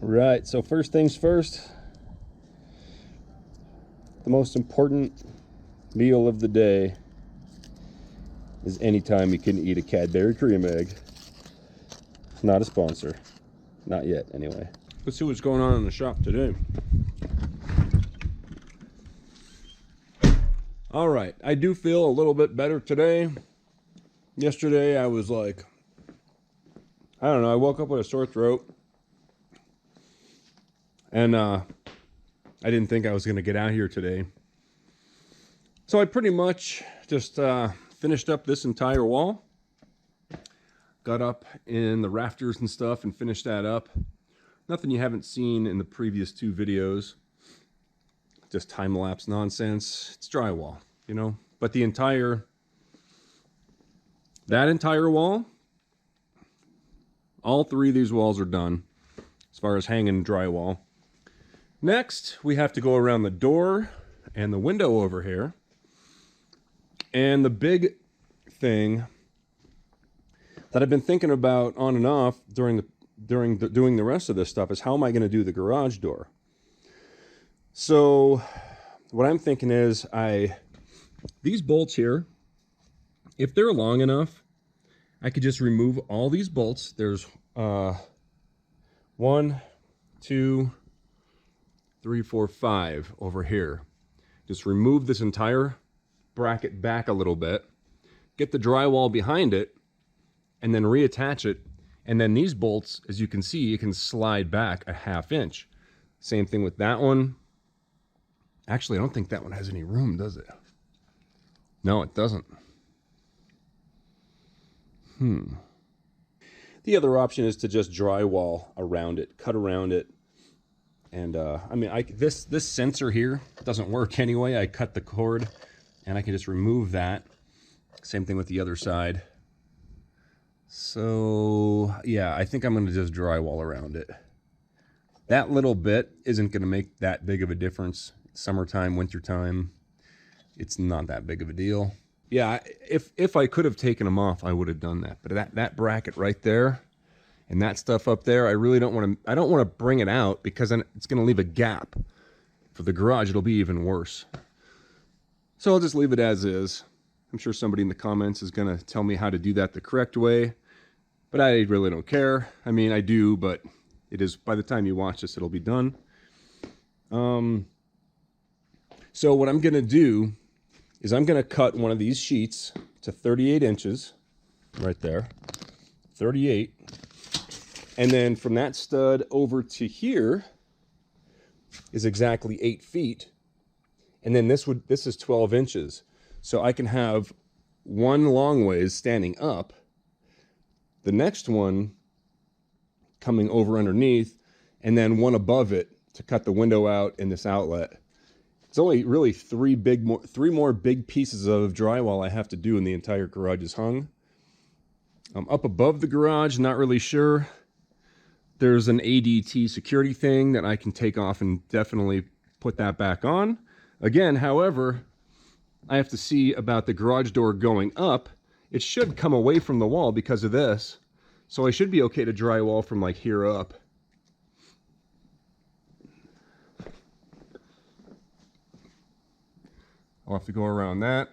Right, so first things first, the most important meal of the day is anytime you can eat a Cadbury cream egg. Not a sponsor. Not yet, anyway. Let's see what's going on in the shop today. All right, I do feel a little bit better today. Yesterday I was like, I don't know, I woke up with a sore throat. And I didn't think I was going to get out here today. So I pretty much just finished up this entire wall. Got up in the rafters and stuff and finished that up. Nothing you haven't seen in the previous two videos. Just time-lapse nonsense. It's drywall, you know. But that entire wall, all three of these walls are done as far as hanging drywall. Next, we have to go around the door and the window over here. And the big thing that I've been thinking about on and off doing the rest of this stuff is how am I going to do the garage door? So what I'm thinking is these bolts here, if they're long enough, I could just remove all these bolts. There's 1, 2, 3, 4, 5 over here. Just remove this entire bracket back a little bit, get the drywall behind it, and then reattach it. And then these bolts, as you can see, you can slide back a 1/2 inch. Same thing with that one. Actually, I don't think that one has any room, does it? No, it doesn't. The other option is to just drywall around it, cut around it. And I mean, this sensor here doesn't work anyway. I cut the cord and I can just remove that. Same thing with the other side. So yeah, I think I'm going to just drywall around it. That little bit isn't going to make that big of a difference. Summertime, wintertime, it's not that big of a deal. Yeah, if I could have taken them off, I would have done that. But that bracket right there and that stuff up there, I really don't want to. I don't want to bring it out because then it's going to leave a gap. For the garage, it'll be even worse. So I'll just leave it as is. I'm sure somebody in the comments is going to tell me how to do that the correct way, but I really don't care. I mean, I do, but it is, by the time you watch this, it'll be done. So what I'm going to do is I'm going to cut one of these sheets to 38 inches, right there, 38. And then from that stud over to here is exactly 8 feet. And then this is 12 inches. So I can have one long ways standing up, the next one coming over underneath, and then one above it to cut the window out and this outlet. It's only really three more big pieces of drywall I have to do and the entire garage is hung. Up above the garage, not really sure. There's an ADT security thing that I can take off and definitely put that back on. Again, however, I have to see about the garage door going up. It should come away from the wall because of this. So I should be okay to drywall from like here up. I'll have to go around that.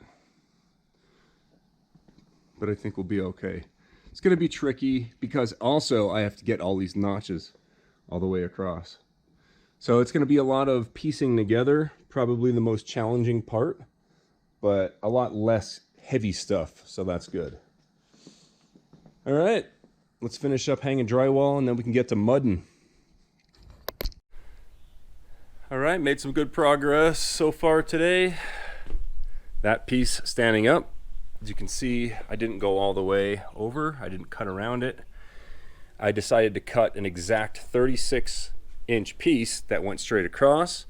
But I think we'll be okay. It's going to be tricky because also I have to get all these notches all the way across. So it's going to be a lot of piecing together, probably the most challenging part, but a lot less heavy stuff, so that's good. All right, let's finish up hanging drywall and then we can get to mudding. All right, made some good progress so far today. That piece standing up, as you can see, I didn't go all the way over. I didn't cut around it. I decided to cut an exact 36-inch piece that went straight across,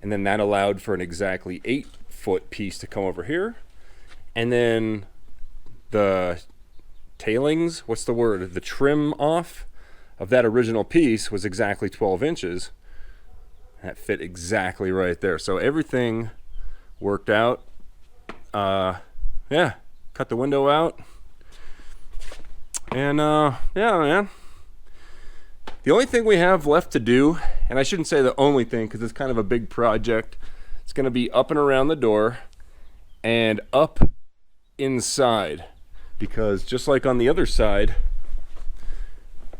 and then that allowed for an exactly 8-foot piece to come over here. And then the tailings, what's the word? The trim off of that original piece was exactly 12 inches. That fit exactly right there. So everything worked out. Yeah, cut the window out. And yeah, man. The only thing we have left to do, and I shouldn't say the only thing because it's kind of a big project, it's going to be up and around the door and up inside, because just like on the other side,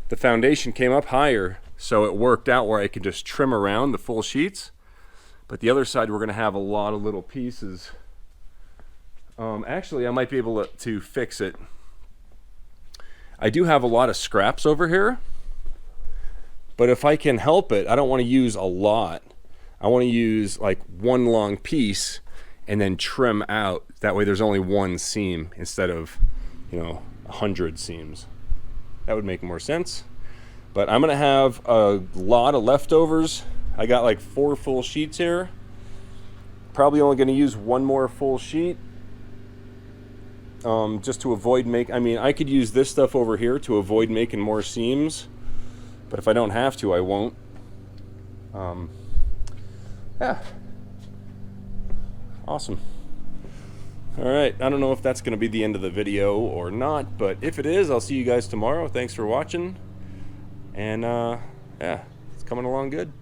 the foundation came up higher, so it worked out where I could just trim around the full sheets. But the other side, we're going to have a lot of little pieces. Actually, I might be able to fix it. I do have a lot of scraps over here, but if I can help it, I don't want to use a lot. I want to use like one long piece and then trim out. That way there's only one seam instead of, 100 seams. That would make more sense. But I'm gonna have a lot of leftovers. I got like 4 full sheets here. Probably only gonna use one more full sheet. Just to avoid I could use this stuff over here to avoid making more seams. But if I don't have to, I won't. Yeah. Awesome. All right, I don't know if that's going to be the end of the video or not, but if it is, I'll see you guys tomorrow. Thanks for watching. And yeah, it's coming along good.